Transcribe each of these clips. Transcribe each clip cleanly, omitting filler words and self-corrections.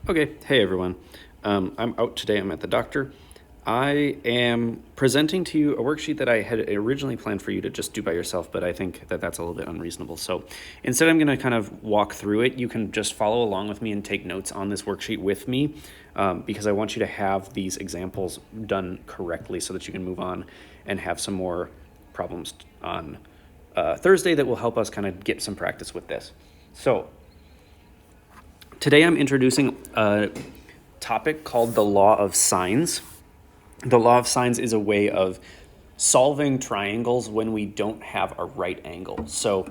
Okay, hey everyone. I'm out today, I'm at the doctor. I am presenting to you a worksheet that I had originally planned for you to just do by yourself, but I think that that's a little bit unreasonable. So instead, I'm going to kind of walk through it. You can just follow along with me and take notes on this worksheet with me because I want you to have these examples done correctly so that you can move on and have some more problems on Thursday that will help us kind of get some practice with this. So today I'm introducing a topic called the law of sines. The law of sines is a way of solving triangles when we don't have a right angle. So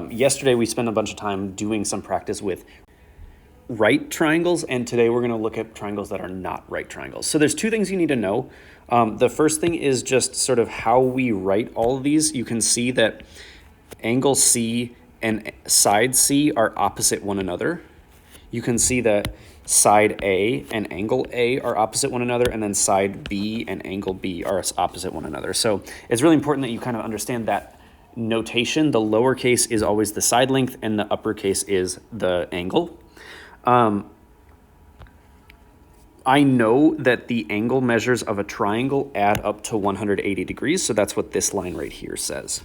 yesterday we spent a bunch of time doing some practice with right triangles, and today we're going to look at triangles that are not right triangles. So there's two things you need to know. The first thing is just sort of how we write all of these. You can see that angle C and side C are opposite one another. You can see that side A and angle A are opposite one another, and then side B and angle B are opposite one another. So it's really important that you kind of understand that notation. The lowercase is always the side length, and the uppercase is the angle. I know that the angle measures of a triangle add up to 180 degrees, so that's what this line right here says.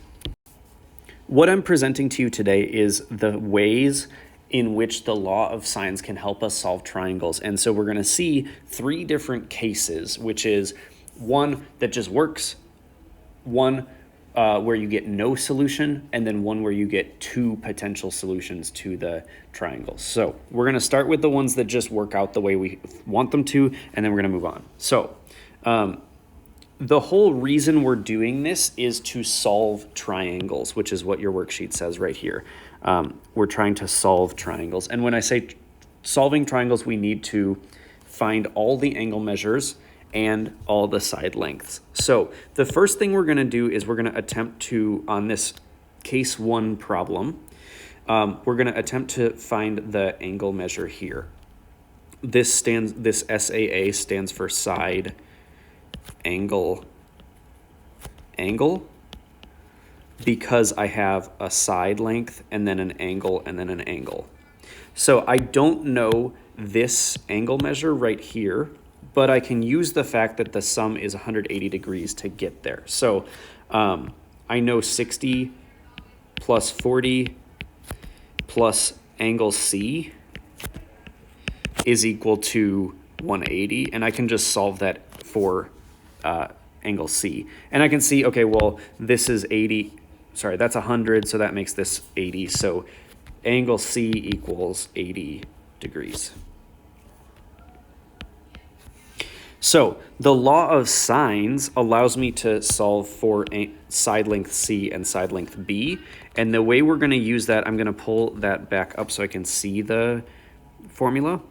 What I'm presenting to you today is the ways in which the law of sines can help us solve triangles. And so we're going to see three different cases, which is one that just works, one where you get no solution, and then one where you get two potential solutions to the triangles. So we're going to start with the ones that just work out the way we want them to, and then we're going to move on. So the whole reason we're doing this is to solve triangles, which is what your worksheet says right here. We're trying to solve triangles. And when I say solving triangles, we need to find all the angle measures and all the side lengths. So the first thing we're going to do is we're going to attempt to, on this case one problem, we're going to attempt to find the angle measure here. This SAA stands for side angle because I have a side length and then an angle and then an angle. So I don't know this angle measure right here, but I can use the fact that the sum is 180 degrees to get there. So I know 60 plus 40 plus angle C is equal to 180, and I can just solve that for angle C. And I can see, okay, well, this is 80, sorry, that's 100, so that makes this 80. So angle C equals 80 degrees. So the law of sines allows me to solve for side length C and side length B. And the way we're going to use that, I'm going to pull that back up so I can see the formula.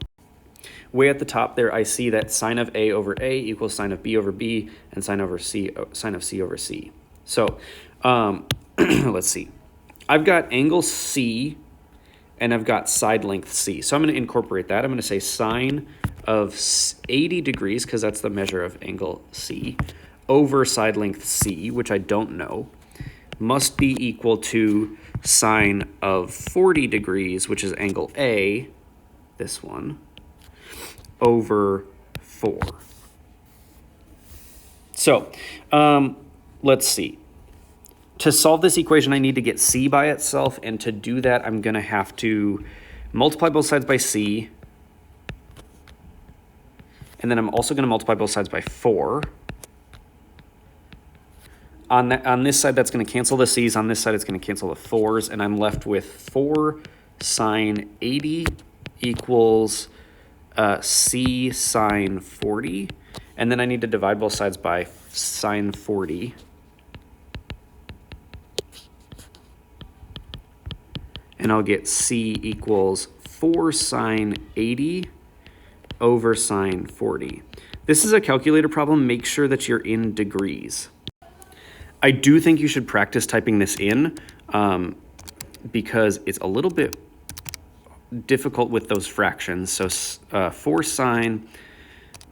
Way at the top there, I see that sine of A over A equals sine of B over B, and sine of C over C. So let's see. I've got angle C, and I've got side length C. So I'm going to incorporate that. I'm going to say sine of 80 degrees, because that's the measure of angle C, over side length C, which I don't know, must be equal to sine of 40 degrees, which is angle A, this one, over 4. So let's see. To solve this equation, I need to get C by itself, and to do that, I'm going to have to multiply both sides by C, and then I'm also going to multiply both sides by 4. On this side, that's going to cancel the C's. On this side, it's going to cancel the 4's, and I'm left with 4 sine 80 equals C sine 40, and then I need to divide both sides by sine 40. And I'll get C equals 4 sine 80 over sine 40. This is a calculator problem. Make sure that you're in degrees. I do think you should practice typing this in because it's a little bit difficult with those fractions. So 4 sine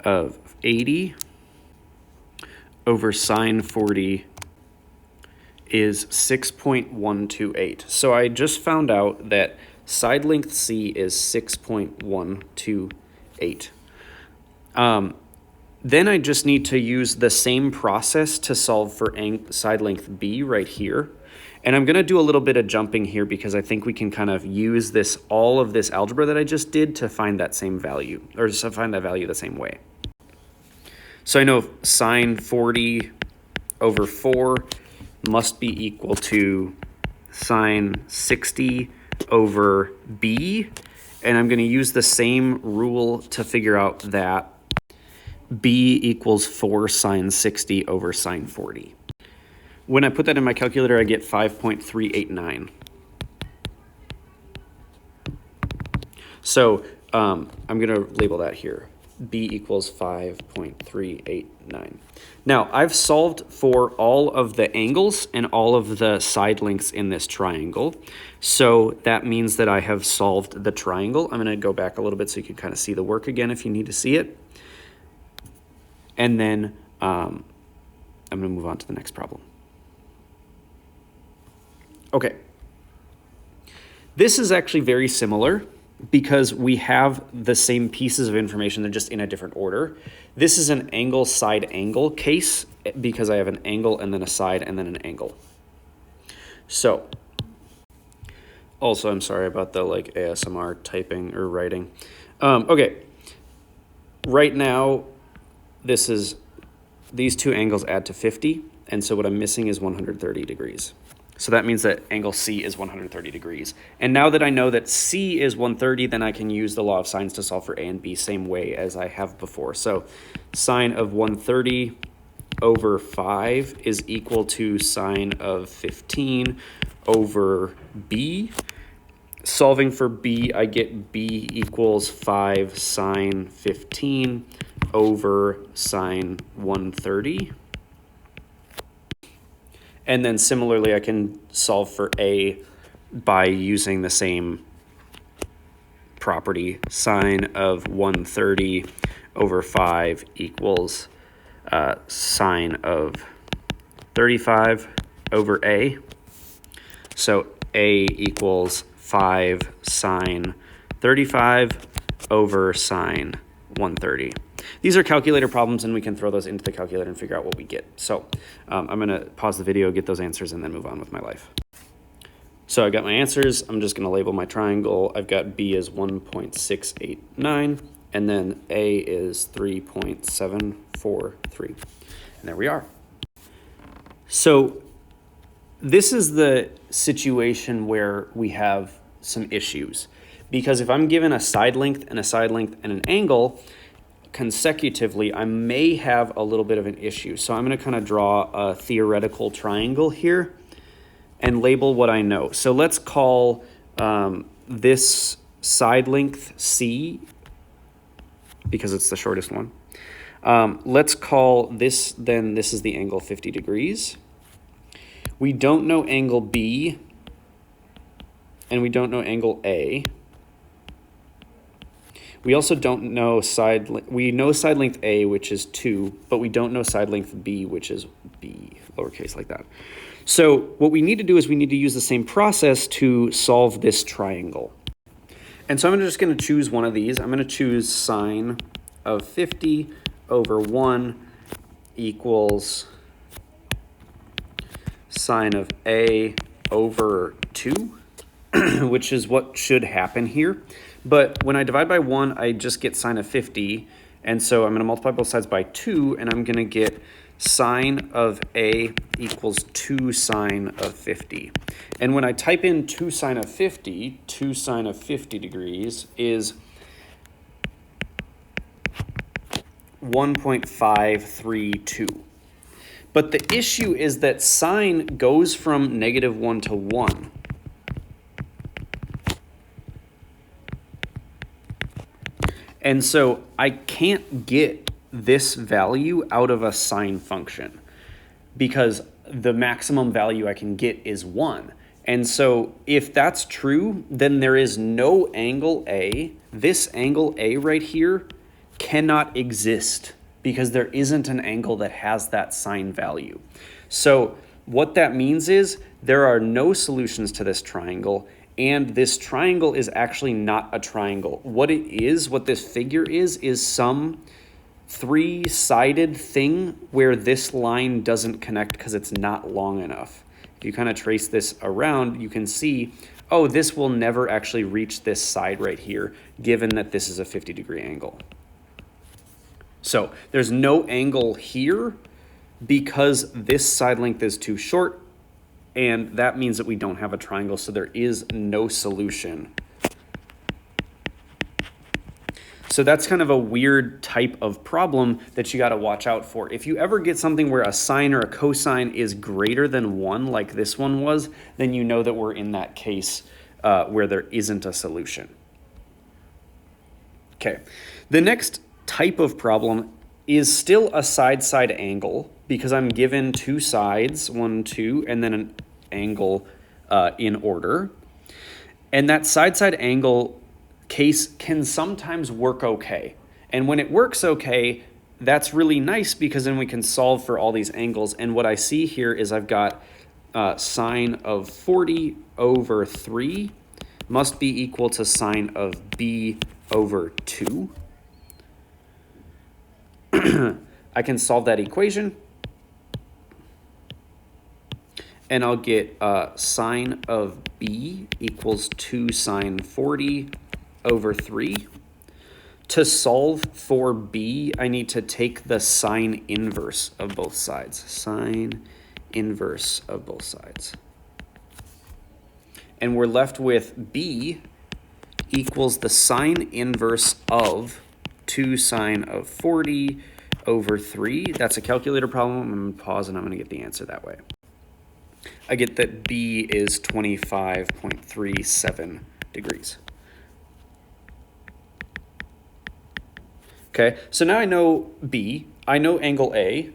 of 80 over sine 40 is 6.128. So I just found out that side length C is 6.128. 8. Then I just need to use the same process to solve for side length B right here. And I'm going to do a little bit of jumping here because I think we can kind of use all of this algebra that I just did to find that same value, or to find that value the same way. So I know sine 40 over 4 must be equal to sine 60 over B. And I'm going to use the same rule to figure out that B equals 4 sine 60 over sine 40. When I put that in my calculator, I get 5.389. So I'm going to label that here. B equals 5.389. Now, I've solved for all of the angles and all of the side lengths in this triangle. So that means that I have solved the triangle. I'm going to go back a little bit so you can kind of see the work again if you need to see it. And then I'm going to move on to the next problem. Okay. This is actually very similar because we have the same pieces of information, they're just in a different order. This is an angle side angle case because I have an angle and then a side and then an angle. So, also I'm sorry about the like ASMR typing or writing. Okay, right now these two angles add to 50, and so what I'm missing is 130 degrees. So that means that angle C is 130 degrees. And now that I know that C is 130, then I can use the law of sines to solve for A and B same way as I have before. So sine of 130 over 5 is equal to sine of 15 over B. Solving for B, I get B equals 5 sine 15 over sine 130. And then similarly, I can solve for A by using the same property. Sine of 130 over 5 equals sine of 35 over A. So A equals 5 sine 35 over sine 130. These are calculator problems, and we can throw those into the calculator and figure out what we get. So I'm going to pause the video, get those answers, and then move on with my life. So I got my answers. I'm just going to label my triangle. I've got B as 1.689, and then A is 3.743. And there we are. So this is the situation where we have some issues. Because if I'm given a side length and a side length and an angle, consecutively, I may have a little bit of an issue. So I'm going to kind of draw a theoretical triangle here and label what I know. So let's call this side length C because it's the shortest one. Let's call this, then this is the angle 50 degrees. We don't know angle B and we don't know angle A. We also don't know we know side length A, which is 2, but we don't know side length B, which is B, lowercase like that. So what we need to do is we need to use the same process to solve this triangle. And so I'm just going to choose one of these. I'm going to choose sine of 50 over 1 equals sine of A over 2, which is what should happen here. But when I divide by 1, I just get sine of 50. And so I'm going to multiply both sides by 2, and I'm going to get sine of A equals 2 sine of 50. And when I type in 2 sine of 50, 2 sine of 50 degrees is 1.532. But the issue is that sine goes from -1 to 1. And so I can't get this value out of a sine function because the maximum value I can get is 1. And so if that's true, then there is no angle A. This angle A right here cannot exist because there isn't an angle that has that sine value. So what that means is there are no solutions to this triangle, and this triangle is actually not a triangle. What this figure is some three-sided thing where this line doesn't connect because it's not long enough. If you kind of trace this around, you can see, oh, this will never actually reach this side right here, given that this is a 50-degree angle. So there's no angle here because this side length is too short, and that means that we don't have a triangle, so there is no solution. So that's kind of a weird type of problem that you got to watch out for. If you ever get something where a sine or a cosine is greater than 1, like this one was, then you know that we're in that case where there isn't a solution. Okay, the next type of problem is still a side-side angle because I'm given two sides, 1, 2, and then an angle in order. And that side-side angle case can sometimes work okay. And when it works okay, that's really nice because then we can solve for all these angles. And what I see here is I've got sine of 40 over 3 must be equal to sine of b over 2. I can solve that equation, and I'll get sine of b equals 2 sine 40 over 3. To solve for b, I need to take the sine inverse of both sides. Sine inverse of both sides. And we're left with b equals the sine inverse of 2 sine of 40 over 3. That's a calculator problem. I'm going to pause and I'm going to get the answer that way. I get that b is 25.37 degrees. Okay, so now I know B, I know angle A,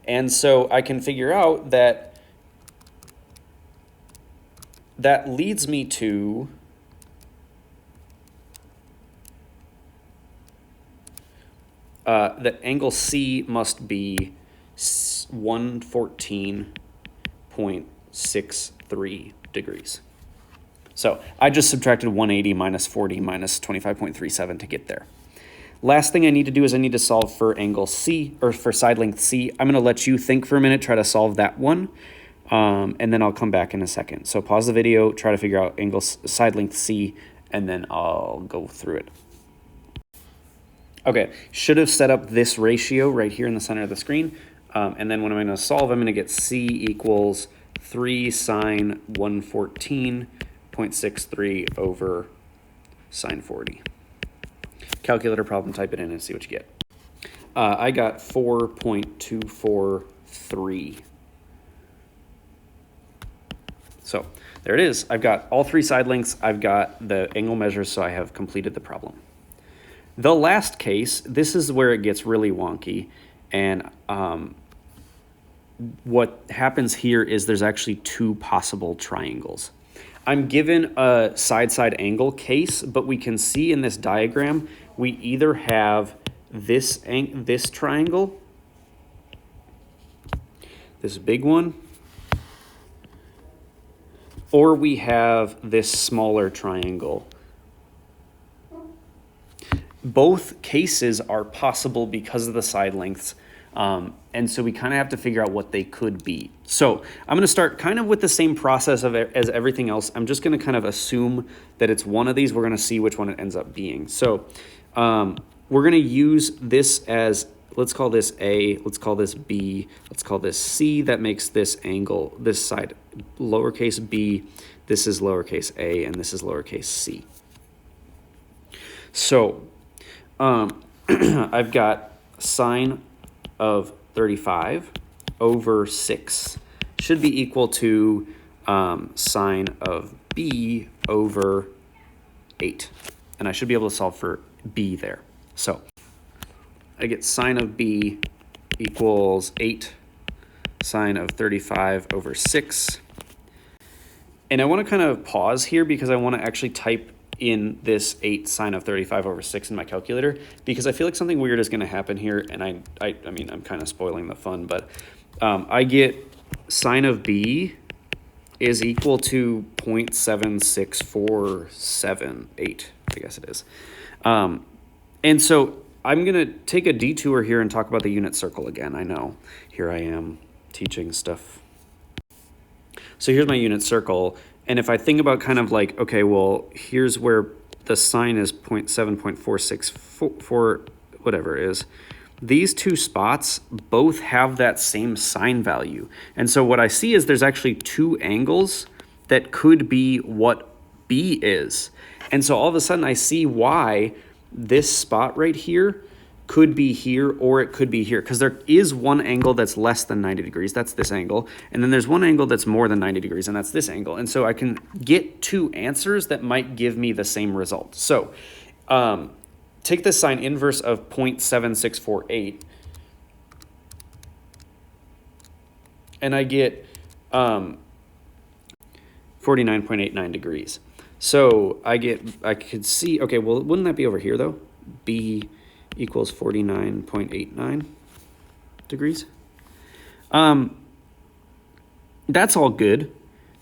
and so I can figure out that that leads me to that angle C must be 114.63 degrees. So I just subtracted 180 minus 40 minus 25.37 to get there. Last thing I need to do is I need to solve for angle C, or for side length C. I'm going to let you think for a minute, try to solve that one, and then I'll come back in a second. So pause the video, try to figure out angle side length C, and then I'll go through it. Okay, should have set up this ratio right here in the center of the screen, and then when I'm going to solve, I'm going to get C equals 3 sine 114.63 over sine 40. Calculator problem, type it in and see what you get. I got 4.243. So there it is. I've got all three side lengths. I've got the angle measures, so I have completed the problem. The last case, this is where it gets really wonky. And what happens here is there's actually two possible triangles. I'm given a side-side angle case, but we can see in this diagram, we either have this triangle, this big one, or we have this smaller triangle. Both cases are possible because of the side lengths, and so we kind of have to figure out what they could be. So I'm going to start kind of with the same process as everything else. I'm just going to kind of assume that it's one of these. We're going to see which one it ends up being. So we're going to use this as, let's call this A, let's call this B, let's call this C. That makes this angle, this side, lowercase b, this is lowercase a, and this is lowercase c. So I've got sine of 35 over 6 should be equal to sine of b over 8. And I should be able to solve for b there. So I get sine of b equals 8 sine of 35 over 6. And I want to kind of pause here because I want to actually type in this 8 sine of 35 over 6 in my calculator, because I feel like something weird is going to happen here, and I mean, I'm kind of spoiling the fun, but I get sine of b is equal to 0.76478, I guess it is. And so I'm going to take a detour here and talk about the unit circle again. I know, here I am teaching stuff. So here's my unit circle. And if I think about kind of like, okay, well, here's where the sign is 0.7.464, whatever it is. These two spots both have that same sign value. And so what I see is there's actually two angles that could be what B is. And so all of a sudden I see why this spot right here could be here or it could be here, because there is one angle that's less than 90 degrees, that's this angle, and then there's one angle that's more than 90 degrees, and that's this angle. And so I can get two answers that might give me the same result. So take the sine inverse of 0.7648, and I get 49.89 degrees. So I could see, okay, well, wouldn't that be over here though? B equals 49.89 degrees. That's all good.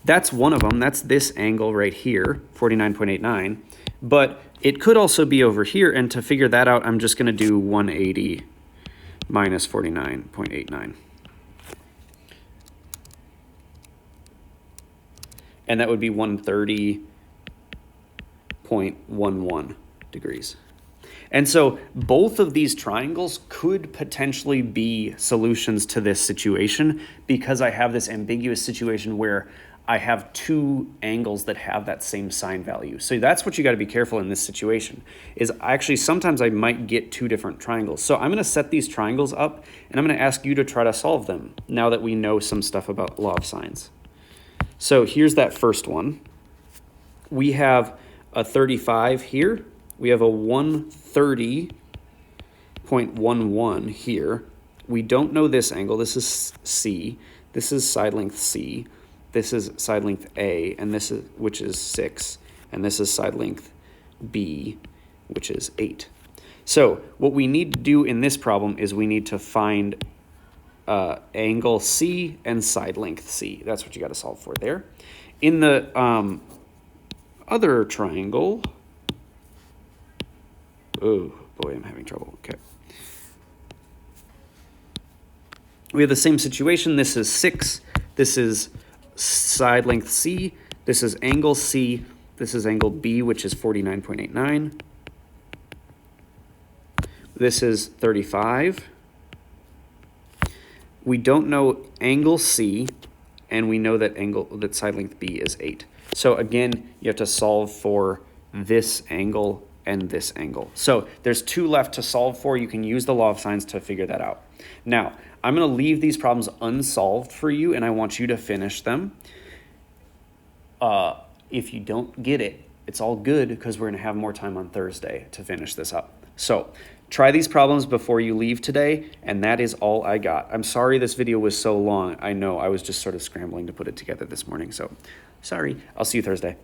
That's one of them. That's this angle right here, 49.89. But it could also be over here, and to figure that out, I'm just going to do 180 minus 49.89. And that would be 130.11 degrees. And so both of these triangles could potentially be solutions to this situation, because I have this ambiguous situation where I have two angles that have that same sine value. So that's what you got to be careful in this situation, is actually sometimes I might get two different triangles. So I'm going to set these triangles up, and I'm going to ask you to try to solve them now that we know some stuff about law of sines. So here's that first one. We have a 35 here. We have a 130.11 here. We don't know this angle. This is C. This is side length C. This is side length A, and this is, which is 6. And this is side length B, which is 8. So what we need to do in this problem is we need to find angle C and side length C. That's what you got to solve for there. In the other triangle, oh boy, I'm having trouble. Okay. We have the same situation. This is 6. This is side length C. This is angle C. This is angle B, which is 49.89. This is 35. We don't know angle C, and we know that side length B is 8. So again, you have to solve for this angle and this angle. So there's two left to solve for. You can use the law of sines to figure that out. Now, I'm going to leave these problems unsolved for you, and I want you to finish them. If you don't get it, it's all good, because we're going to have more time on Thursday to finish this up. So try these problems before you leave today, and that is all I got. I'm sorry this video was so long. I know I was just sort of scrambling to put it together this morning, so sorry. I'll see you Thursday.